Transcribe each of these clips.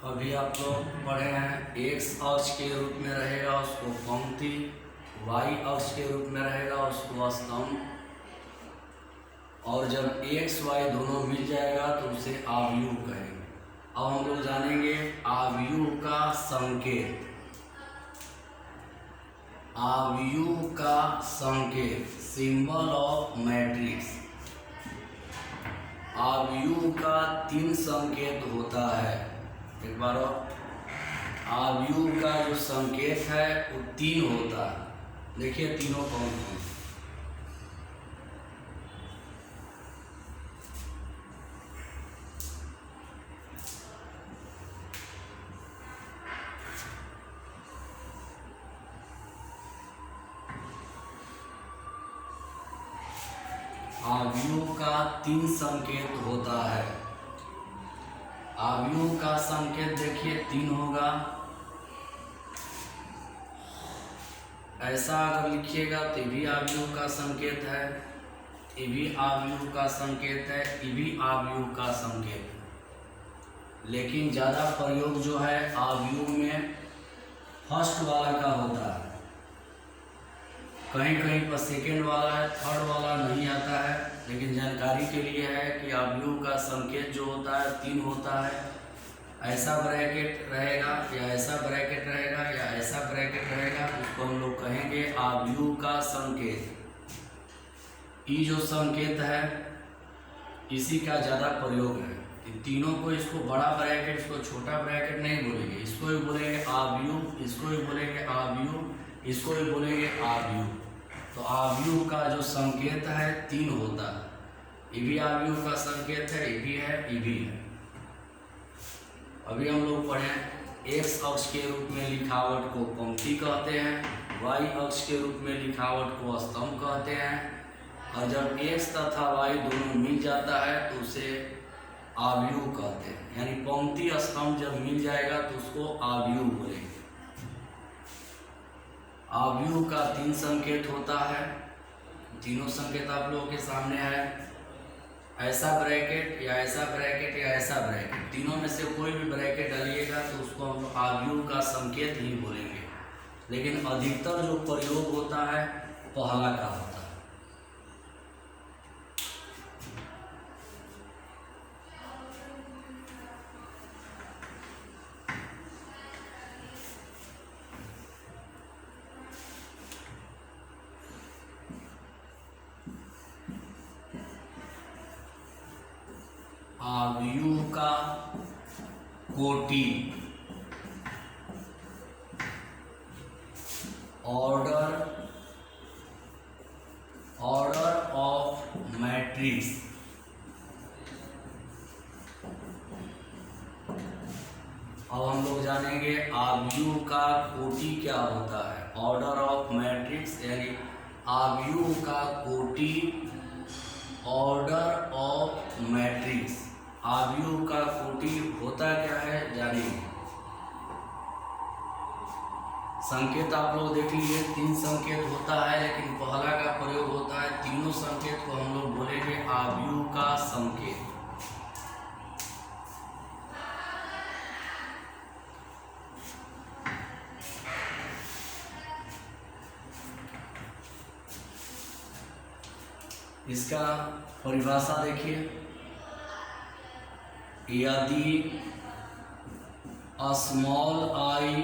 अभी आप लोग पढ़े हैं एक्स अक्ष के रूप में रहेगा उसको पंक्ति, वाई अक्ष के रूप में रहेगा उसको स्तंभ, और जब एक्स वाई दोनों मिल जाएगा तो उसे आव्यूह कहेंगे। अब हम लोग जानेंगे आव्यूह का संकेत। आव्यूह का संकेत, सिंबल ऑफ मैट्रिक्स। आव्यूह का 3 संकेत होता है। एक बार आव्यूह का जो संकेत है वो 3 होता है। देखिए तीनों कौन कौन। आव्यूह का 3 संकेत होता है। आव्यूह का संकेत देखिए 3 होगा। ऐसा अगर लिखिएगा तो ये भी आव्यूह का संकेत है, ये भी आव्यूह का संकेत है, ये भी आव्यूह का संकेत है। लेकिन ज़्यादा प्रयोग जो है आव्यूह में फर्स्ट वाला का होता है। कहीं कहीं पर सेकेंड वाला है, थर्ड वाला नहीं आता है। लेकिन जानकारी के लिए है कि आव्यूह का संकेत जो होता है 3 होता है। ऐसा ब्रैकेट रहेगा या ऐसा ब्रैकेट रहेगा या ऐसा ब्रैकेट रहेगा, उसको हम लोग कहेंगे आव्यूह का संकेत। ये जो संकेत है इसी का ज़्यादा प्रयोग है। इन तीनों को, इसको बड़ा ब्रैकेट, इसको छोटा ब्रैकेट नहीं बोलेंगे। इसको भी बोलेंगे आव्यूह, इसको भी बोलेंगे आव्यूह, इसको भी बोलेंगे आव्यूह। तो आव्यूह का जो संकेत है 3 होता है। ये भी आव्यूह का संकेत है, ये भी है, ये भी है। अभी हम लोग पढ़े एक्स अक्ष के रूप में लिखावट को पंक्ति कहते हैं, वाई अक्ष के रूप में लिखावट को स्तंभ कहते हैं, और जब एक्स तथा वाई दोनों मिल जाता है तो उसे आव्यूह कहते हैं। यानी पंक्ति स्तंभ जब मिल जाएगा तो उसको आव्यूह बोलेंगे। आव्यूह का 3 संकेत होता है। तीनों संकेत आप लोगों के सामने है। ऐसा ब्रैकेट या ऐसा ब्रैकेट या ऐसा ब्रैकेट, तीनों में से कोई भी ब्रैकेट डालिएगा तो उसको हम आव्यूह का संकेत ही बोलेंगे। लेकिन अधिकतर जो प्रयोग होता है पहला का होता है। आव्यूह का कोटि, ऑर्डर ऑफ मैट्रिक्स। अब हम लोग जानेंगे आव्यूह का कोटि क्या होता है। ऑर्डर ऑफ मैट्रिक्स यानी आव्यूह का कोटि, ऑर्डर ऑफ मैट्रिक्स। आव्यूह का कोटि होता क्या है जानिए। संकेत आप लोग देख लीजिए 3 संकेत होता है, लेकिन पहला का प्रयोग होता है। तीनों संकेत को हम लोग बोलेंगे आव्यूह का संकेत। इसका परिभाषा देखिए। यदि स्मॉल आई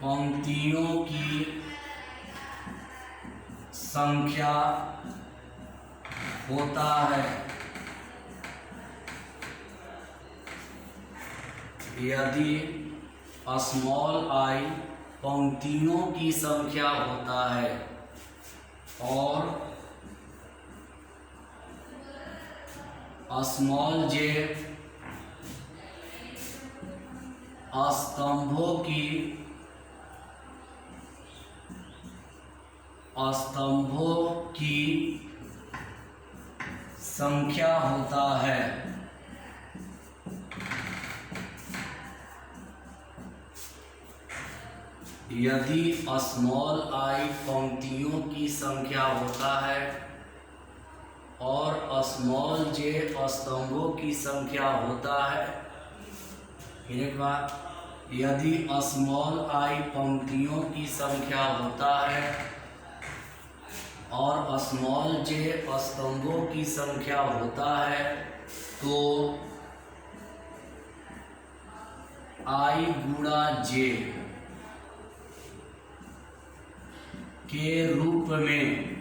पंक्तियों की संख्या होता है, यदि स्मॉल आई पंक्तियों की संख्या होता है और स्मॉल जे स्तंभों की संख्या होता है। यदि स्मॉल आई पंक्तियों की संख्या होता है और स्मॉल जे स्तंभों की संख्या होता है, एक बार, यदि स्मॉल आई पंक्तियों की संख्या होता है और स्मॉल जे स्तंभों की संख्या होता है, तो आई गुणा जे के रूप में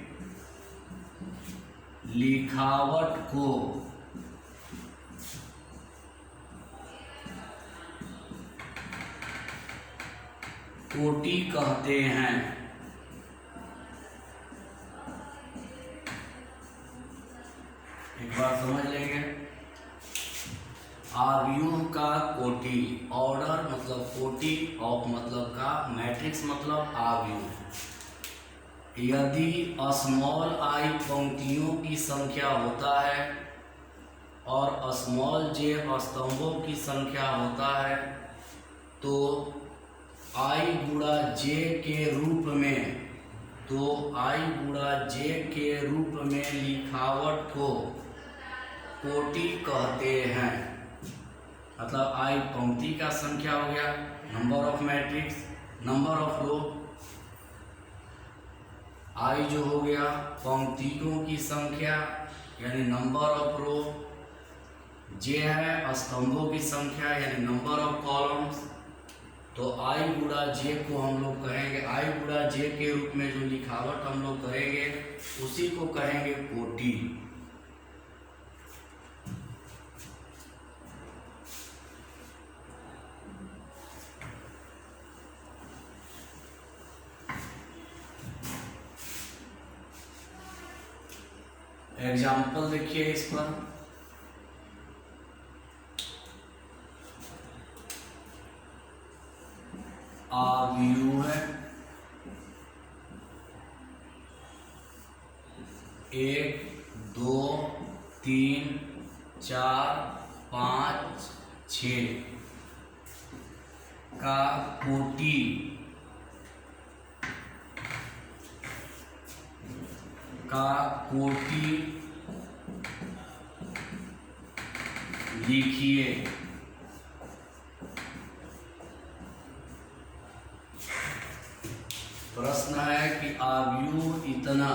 लिखावट को कोटि कहते हैं। एक बार समझ लेंगे, आव्यूह का कोटि, ऑर्डर मतलब कोटि, ऑफ मतलब का, मैट्रिक्स मतलब आव्यूह। यदि स्मॉल आई पंक्तियों की संख्या होता है और स्मॉल जे स्तंभों की संख्या होता है, तो आई गुणा जे के रूप में, लिखावट को कोटि कहते हैं। मतलब आई पंक्ति का संख्या हो गया, number of matrix, number of row, I जो हो गया पंक्तियों की संख्या यानी नंबर ऑफ रो, जे है स्तंभों की संख्या यानी नंबर ऑफ कॉलम्स। तो आई गुणा जे को हम लोग कहेंगे, आई गुणा जे के रूप में जो लिखावट हम लोग करेंगे उसी को कहेंगे कोटि। एग्जाम्पल देखिए इस पर, आव्यूह है 1 2 3 4 5 6 का कोटि लिखिए। प्रश्न है कि आव्यूह इतना,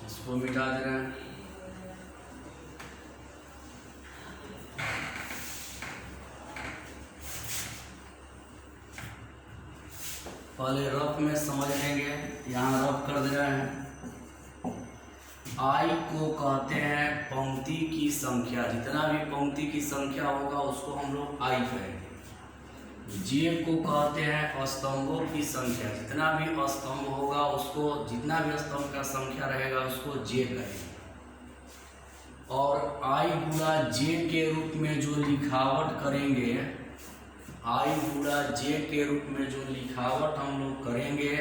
इसको मिटा दे रहे हैं। पहले रफ में समझ लेंगे, यहाँ रफ कर दे रहे हैं। आई को कहते हैं पंक्ति की संख्या, जितना भी पंक्ति की संख्या होगा उसको हम लोग आई कहेंगे। जे को कहते हैं स्तंभों की संख्या, जितना भी स्तंभ होगा उसको, जितना भी स्तंभ का संख्या रहेगा उसको जे कहेंगे। और आई गुणा जे के रूप में जो लिखावट करेंगे, आई गुणा जे के रूप में जो लिखावट हम लोग करेंगे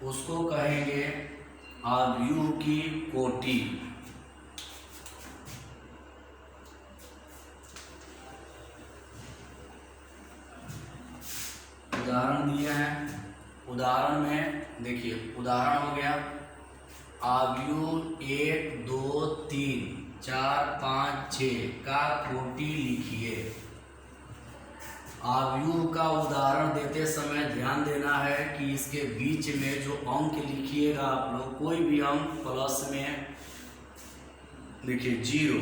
उसको कहेंगे आव्यूह की कोटि। उदाहरण दिए हैं, उदाहरण में देखिए, उदाहरण हो गया आव्यूह 1 2 3 4 5 6 का कोटि लिखिए। आव्यूह का उदाहरण देते समय ध्यान देना है कि इसके बीच में जो अंक लिखिएगा आप लोग, कोई भी अंक प्लस में देखिए, 0,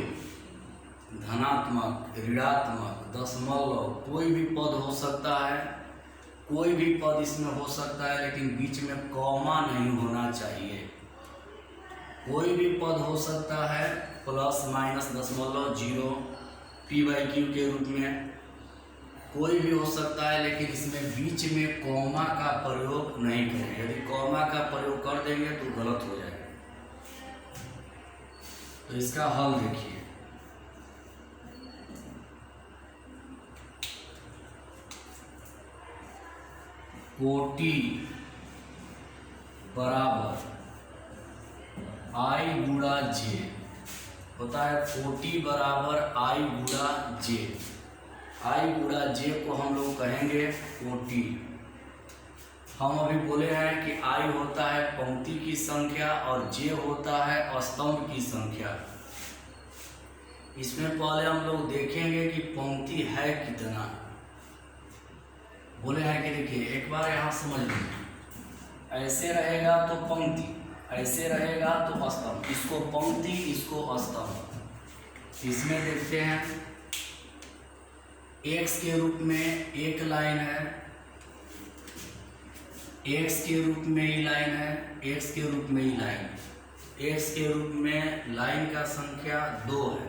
धनात्मक, ऋणात्मक, दशमलव, कोई भी पद हो सकता है, कोई भी पद इसमें हो सकता है, लेकिन बीच में कॉमा नहीं होना चाहिए। कोई भी पद हो सकता है, प्लस माइनस दशमलव, 0, p/q के रूप में कोई भी हो सकता है, लेकिन इसमें बीच में कॉमा का प्रयोग नहीं करें। यदि कॉमा का प्रयोग कर देंगे तो गलत हो जाएगा। तो इसका हल देखिए, कोटि बराबर आई गुणा जे होता है, कोटि बराबर आई गुणा जे। आई गुणा जे को हम लोग कहेंगे कोटि। हम अभी बोले हैं कि आई होता है पंक्ति की संख्या और जे होता है स्तंभ की संख्या। इसमें पहले हम लोग देखेंगे कि पंक्ति है कितना। बोले हैं कि देखिए एक बार यहाँ समझ लीजिए, ऐसे रहेगा तो पंक्ति, ऐसे रहेगा तो स्तंभ, इसको पंक्ति इसको स्तंभ। इसमें देखते हैं एक्स के रूप में एक लाइन है, एक्स के रूप में ही लाइन है, एक्स के रूप में ही लाइन, एक्स के रूप में लाइन का संख्या 2 है,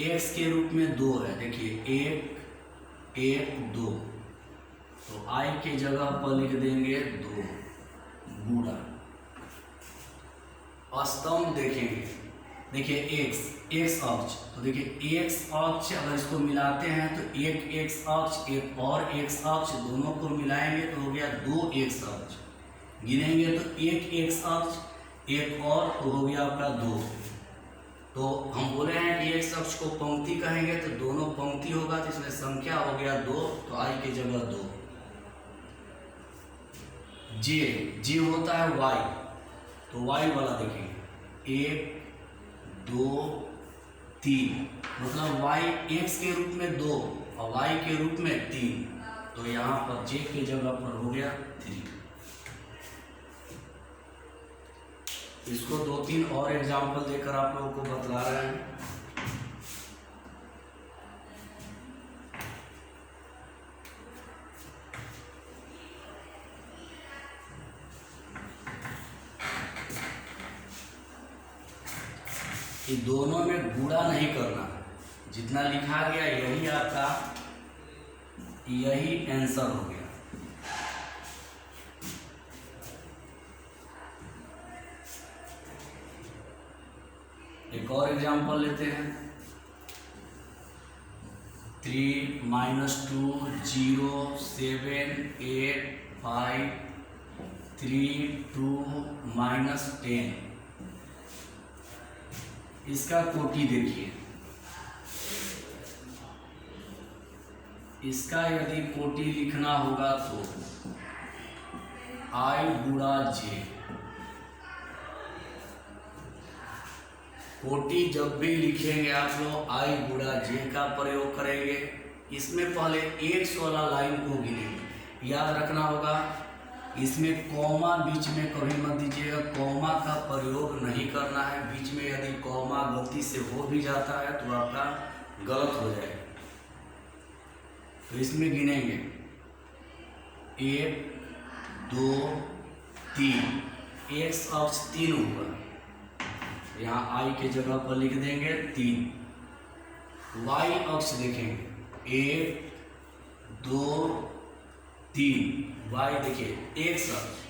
एक्स के रूप में 2 है। देखिए 1 1 2, तो आई के जगह पर लिख देंगे 2 गुणा। स्तंभ देखेंगे, देखिए एक्स अक्ष, तो देखिए एक्स अक्ष अगर इसको मिलाते हैं तो एक एक्स अक्ष एक और एक्स अक्ष दोनों को मिलाएंगे तो हो गया 2 एक्स अक्ष। गिनेंगे तो एक एक्स अक्ष एक और तो हो गया आपका 2। तो हम बोले हैं कि एक्स अक्ष को पंक्ति कहेंगे तो दोनों पंक्ति होगा, तो इसमें संख्या हो गया 2, तो आई की जगह 2। जे होता है वाई, तो वाई वाला देखेंगे 1 2 3, मतलब y x के रूप में 2 और y के रूप में 3, तो यहाँ पर j के जगह पर हो गया 3। इसको 2-3 और एग्जाम्पल देकर आप लोगों को बतला रहे हैं। कि दोनों में गुणा नहीं करना, जितना लिखा गया यही आपका यही आंसर हो गया। एक और एग्जांपल लेते हैं, 3 -2 0 7 8 5 3 2 -10। इसका कोटि देखिए, इसका यदि कोटि लिखना होगा तो आई गुणा जे। कोटि जब भी लिखेंगे आप लोग आई गुणा जे का प्रयोग करेंगे। इसमें पहले एक्स वाला लाइन को गिनेंगे, याद रखना होगा इसमें कॉमा बीच में कभी मत दीजिएगा, कॉमा का प्रयोग नहीं करना है। बीच में यदि कॉमा गलती से हो भी जाता है तो आपका गलत हो जाएगा। तो इसमें गिनेंगे 1 2 3, एक्स अक्ष 3 हुआ, यहाँ आई के जगह पर लिख देंगे 3। वाई अक्ष देखेंगे 1 2 3, वाई देखिए एक्स अक्ष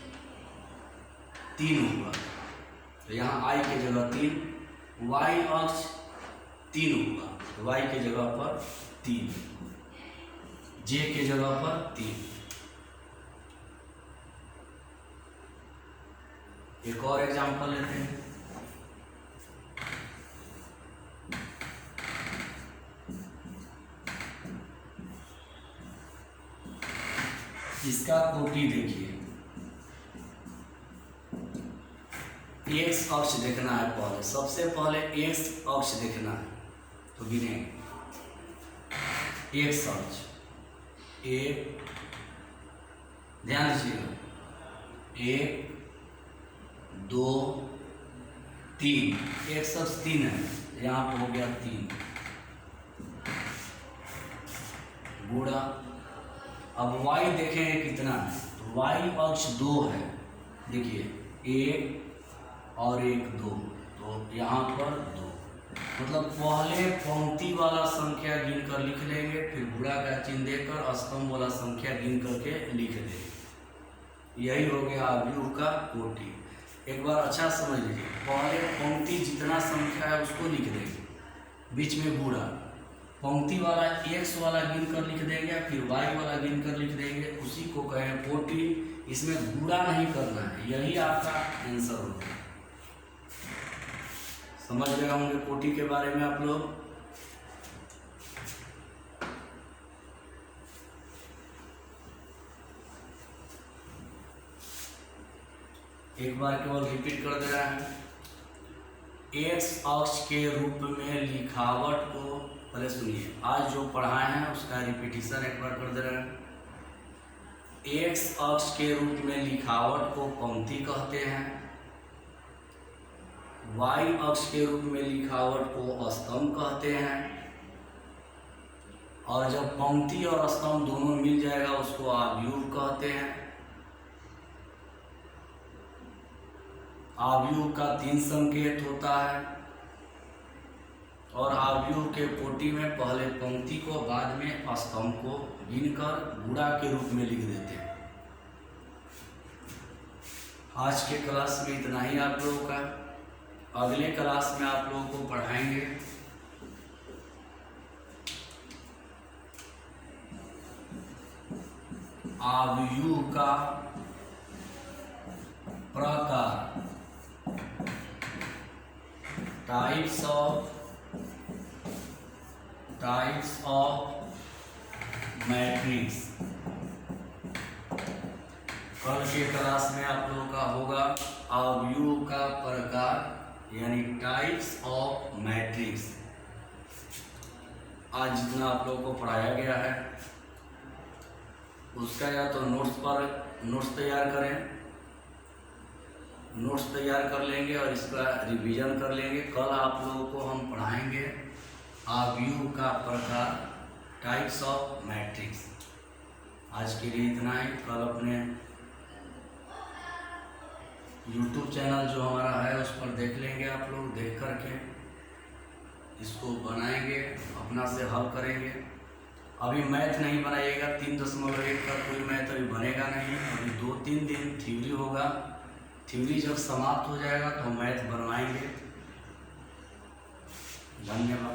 3 हुआ, तो यहाँ आई के जगह 3, वाई अक्ष 3 हुआ, तो वाई के जगह पर 3, जे के जगह पर 3। एक और एग्जांपल लेते हैं, इसका कोटि देखिए, एक्स अक्ष देखना है पहले, सबसे पहले एक्स अक्ष देखना है। तो गिने एक्स अक्ष 1, ध्यान दीजिएगा 1 2 3, एक्स अक्ष 3 है, यहाँ पर हो गया 3 गुणा। अब y देखेंगे कितना है, तो y अक्ष 2 है, देखिए 1 और 1 2, तो यहाँ पर 2, मतलब पहले पंक्ति वाला संख्या गिनकर लिख लेंगे, फिर गुणा का चिन्ह देकर स्तंभ वाला संख्या गिन करके लिख देंगे। यही हो गया अवयव का कोटि। एक बार अच्छा समझ लीजिए, पहले पंक्ति जितना संख्या है उसको लिख देंगे, बीच में गुणा, पंक्ति वाला एक्स वाला गिन कर लिख देंगे, फिर वाई वाला गिन कर लिख देंगे, उसी को कहें कोटि। इसमें गुणा नहीं करना है, यही आपका आंसर होगा। समझ गए होंगे कोटि के बारे में आप लोग। एक बार केवल रिपीट कर दे रहे हैं। एक्स अक्ष के रूप में लिखावट को, पहले सुनिए, आज जो पढ़ाए हैं उसका रिपीटिशन एक बार कर दे रहे हैं। एक्स अक्ष के रूप में लिखावट को पंक्ति कहते हैं। वाई अक्ष के रूप में लिखावट को स्तंभ कहते हैं। और जब पंक्ति और स्तंभ दोनों मिल जाएगा उसको आव्यूह कहते हैं। आव्यूह का 3 संकेत होता है और आव्यूह के कोटि में पहले पंक्ति को बाद में स्तंभ को गिनकर गुणा के रूप में लिख देते हैं। आज के क्लास में इतना ही आप लोगों का। अगले क्लास में आप लोगों को पढ़ाएंगे आव्यूह का प्रकार, टाइप्स ऑफ मैट्रिक्स। कल के क्लास में आप लोगों का होगा आव्यूह का प्रकार यानी टाइप्स ऑफ मैट्रिक्स। आज जितना आप लोगों को पढ़ाया गया है उसका या तो नोट्स तैयार करें, नोट्स तैयार कर लेंगे और इसका रिवीजन कर लेंगे। कल आप लोगों को हम पढ़ाएंगे आव्यूह का प्रकार, टाइप्स ऑफ मैट्रिक्स। आज के लिए इतना ही। कल अपने YouTube चैनल जो हमारा है उस पर देख लेंगे आप लोग, देख करके इसको बनाएंगे, अपना से हल करेंगे। अभी मैथ नहीं बनाइएगा, 3.1 का कोई मैथ अभी बनेगा नहीं। अभी 2-3 दिन थ्योरी होगा। थ्योरी जब समाप्त हो जाएगा तो मैथ बनवाएंगे। धन्यवाद।